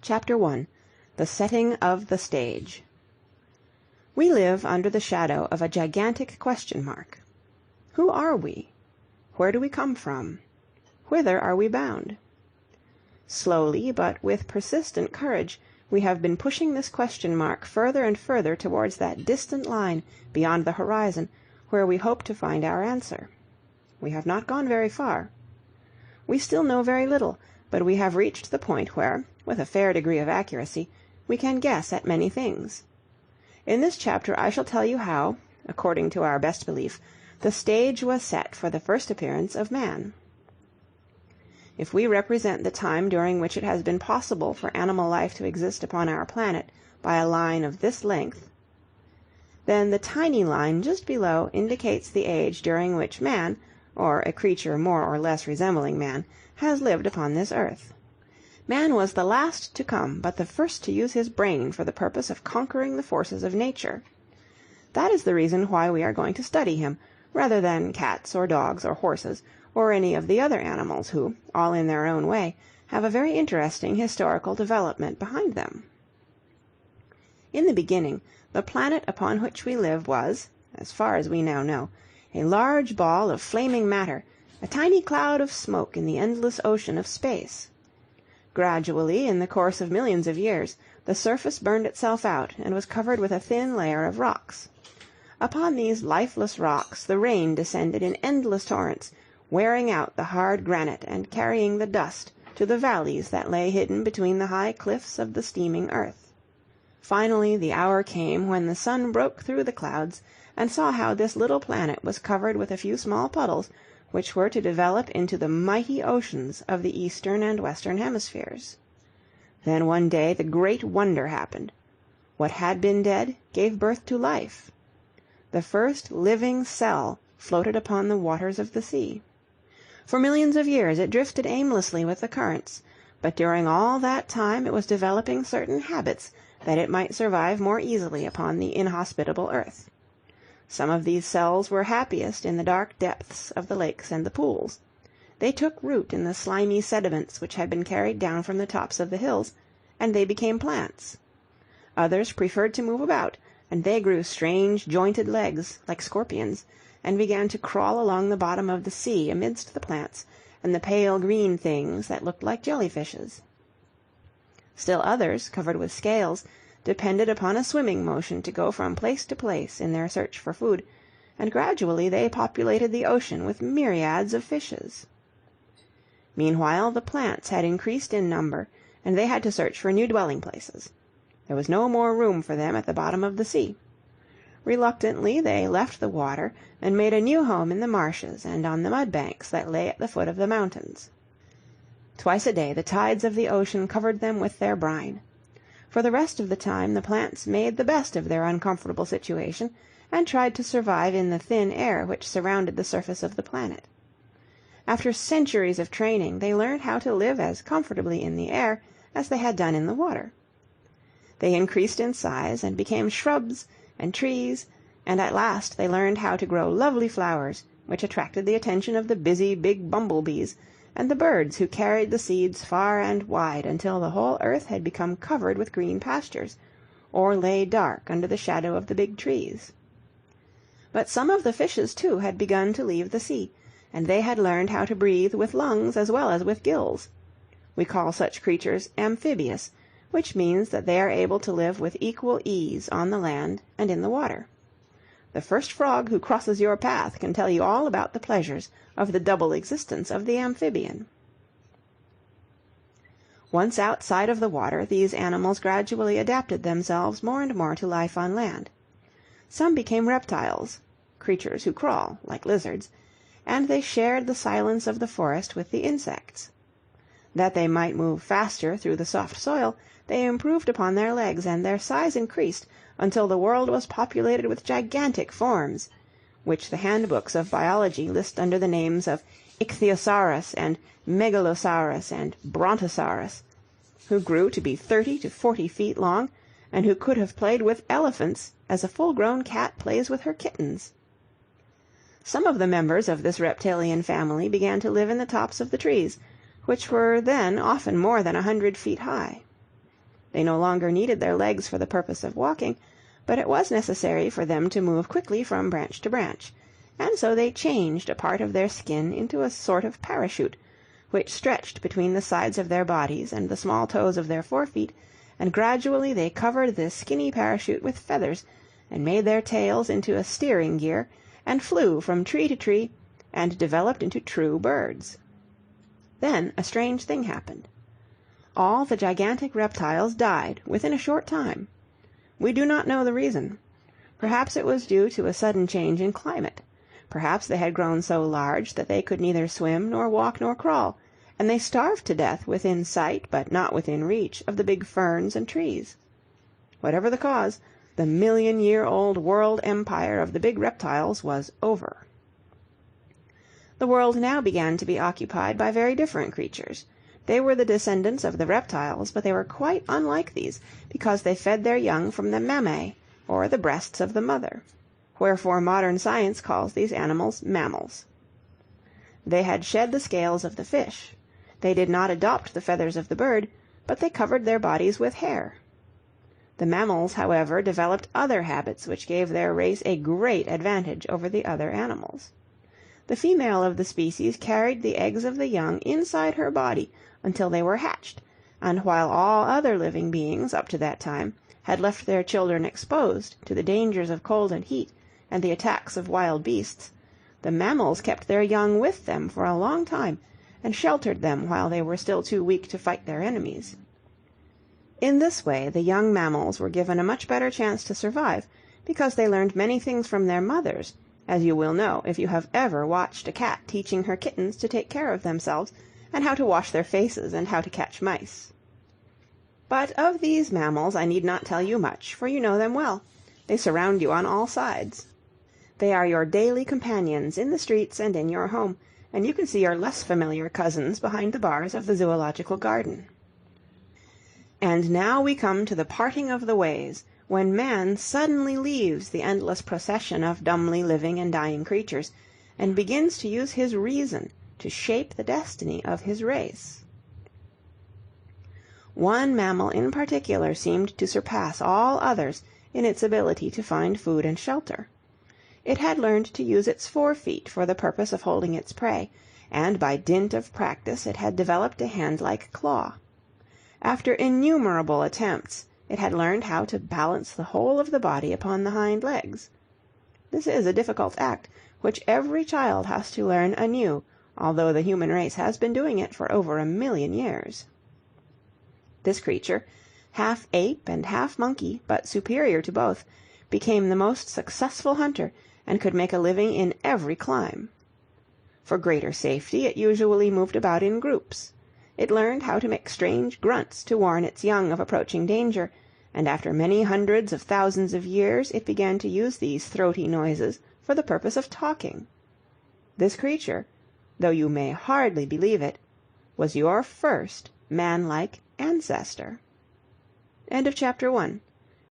Chapter 1. The Setting of the Stage. We live under the shadow of a gigantic question mark. Who are we? Where do we come from? Whither are we bound? Slowly, but with persistent courage, we have been pushing this question mark further and further towards that distant line beyond the horizon where we hope to find our answer. We have not gone very far. We still know very little, but we have reached the point where, with a fair degree of accuracy, we can guess at many things. In this chapter I shall tell you how, according to our best belief, the stage was set for the first appearance of man. If we represent the time during which it has been possible for animal life to exist upon our planet by a line of this length, then the tiny line just below indicates the age during which man, or a creature more or less resembling man, has lived upon this earth. Man was the last to come, but the first to use his brain for the purpose of conquering the forces of nature. That is the reason why we are going to study him, rather than cats or dogs or horses, or any of the other animals who, all in their own way, have a very interesting historical development behind them. In the beginning, the planet upon which we live was, as far as we now know, a large ball of flaming matter, a tiny cloud of smoke in the endless ocean of space. Gradually, in the course of millions of years, the surface burned itself out and was covered with a thin layer of rocks. Upon these lifeless rocks the rain descended in endless torrents, wearing out the hard granite and carrying the dust to the valleys that lay hidden between the high cliffs of the steaming earth. Finally the hour came when the sun broke through the clouds and saw how this little planet was covered with a few small puddles which were to develop into the mighty oceans of the eastern and western hemispheres. Then one day the great wonder happened. What had been dead gave birth to life. The first living cell floated upon the waters of the sea. For millions of years it drifted aimlessly with the currents, but during all that time it was developing certain habits that it might survive more easily upon the inhospitable earth. Some of these cells were happiest in the dark depths of the lakes and the pools. They took root in the slimy sediments which had been carried down from the tops of the hills, and they became plants. Others preferred to move about, and they grew strange jointed legs, like scorpions, and began to crawl along the bottom of the sea amidst the plants and the pale green things that looked like jellyfishes. Still others, covered with scales, depended upon a swimming motion to go from place to place in their search for food, and gradually they populated the ocean with myriads of fishes. Meanwhile the plants had increased in number, and they had to search for new dwelling places. There was no more room for them at the bottom of the sea. Reluctantly they left the water and made a new home in the marshes and on the mud banks that lay at the foot of the mountains. Twice a day the tides of the ocean covered them with their brine. For the rest of the time the plants made the best of their uncomfortable situation and tried to survive in the thin air which surrounded the surface of the planet. After centuries of training they learned how to live as comfortably in the air as they had done in the water. They increased in size and became shrubs and trees, and at last they learned how to grow lovely flowers, which attracted the attention of the busy big bumblebees and the birds who carried the seeds far and wide until the whole earth had become covered with green pastures, or lay dark under the shadow of the big trees. But some of the fishes, too, had begun to leave the sea, and they had learned how to breathe with lungs as well as with gills. We call such creatures amphibious, which means that they are able to live with equal ease on the land and in the water. The first frog who crosses your path can tell you all about the pleasures of the double existence of the amphibian. Once outside of the water, these animals gradually adapted themselves more and more to life on land. Some became reptiles, creatures who crawl, like lizards, and they shared the silence of the forest with the insects. That they might move faster through the soft soil, they improved upon their legs, and their size increased until the world was populated with gigantic forms, which the handbooks of biology list under the names of Ichthyosaurus and Megalosaurus and Brontosaurus, who grew to be 30 to 40 feet long, and who could have played with elephants as a full-grown cat plays with her kittens. Some of the members of this reptilian family began to live in the tops of the trees, which were then often more than 100 feet high. They no longer needed their legs for the purpose of walking, but it was necessary for them to move quickly from branch to branch, and so they changed a part of their skin into a sort of parachute, which stretched between the sides of their bodies and the small toes of their forefeet, and gradually they covered this skinny parachute with feathers, and made their tails into a steering gear, and flew from tree to tree, and developed into true birds. Then a strange thing happened. All the gigantic reptiles died within a short time. We do not know the reason. Perhaps it was due to a sudden change in climate. Perhaps they had grown so large that they could neither swim nor walk nor crawl, and they starved to death within sight but not within reach of the big ferns and trees. Whatever the cause, the million-year-old world empire of the big reptiles was over. The world now began to be occupied by very different creatures. They were the descendants of the reptiles, but they were quite unlike these, because they fed their young from the mammae, or the breasts of the mother. Wherefore modern science calls these animals mammals. They had shed the scales of the fish. They did not adopt the feathers of the bird, but they covered their bodies with hair. The mammals, however, developed other habits which gave their race a great advantage over the other animals. The female of the species carried the eggs of the young inside her body until they were hatched, and while all other living beings up to that time had left their children exposed to the dangers of cold and heat and the attacks of wild beasts, the mammals kept their young with them for a long time, and sheltered them while they were still too weak to fight their enemies. In this way the young mammals were given a much better chance to survive, because they learned many things from their mothers, as you will know if you have ever watched a cat teaching her kittens to take care of themselves, and how to wash their faces, and how to catch mice. But of these mammals I need not tell you much, for you know them well. They surround you on all sides. They are your daily companions in the streets and in your home, and you can see your less familiar cousins behind the bars of the zoological garden. And now we come to the parting of the ways, when man suddenly leaves the endless procession of dumbly living and dying creatures, and begins to use his reason to shape the destiny of his race. One mammal in particular seemed to surpass all others in its ability to find food and shelter. It had learned to use its forefeet for the purpose of holding its prey, and by dint of practice it had developed a hand-like claw. After innumerable attempts, it had learned how to balance the whole of the body upon the hind legs. This is a difficult act, which every child has to learn anew, although the human race has been doing it for over 1,000,000 years. This creature, half ape and half monkey, but superior to both, became the most successful hunter, and could make a living in every clime. For greater safety it usually moved about in groups. It learned how to make strange grunts to warn its young of approaching danger, and after many hundreds of thousands of years it began to use these throaty noises for the purpose of talking. This creature, though you may hardly believe it, was your first man-like ancestor. End of chapter 1.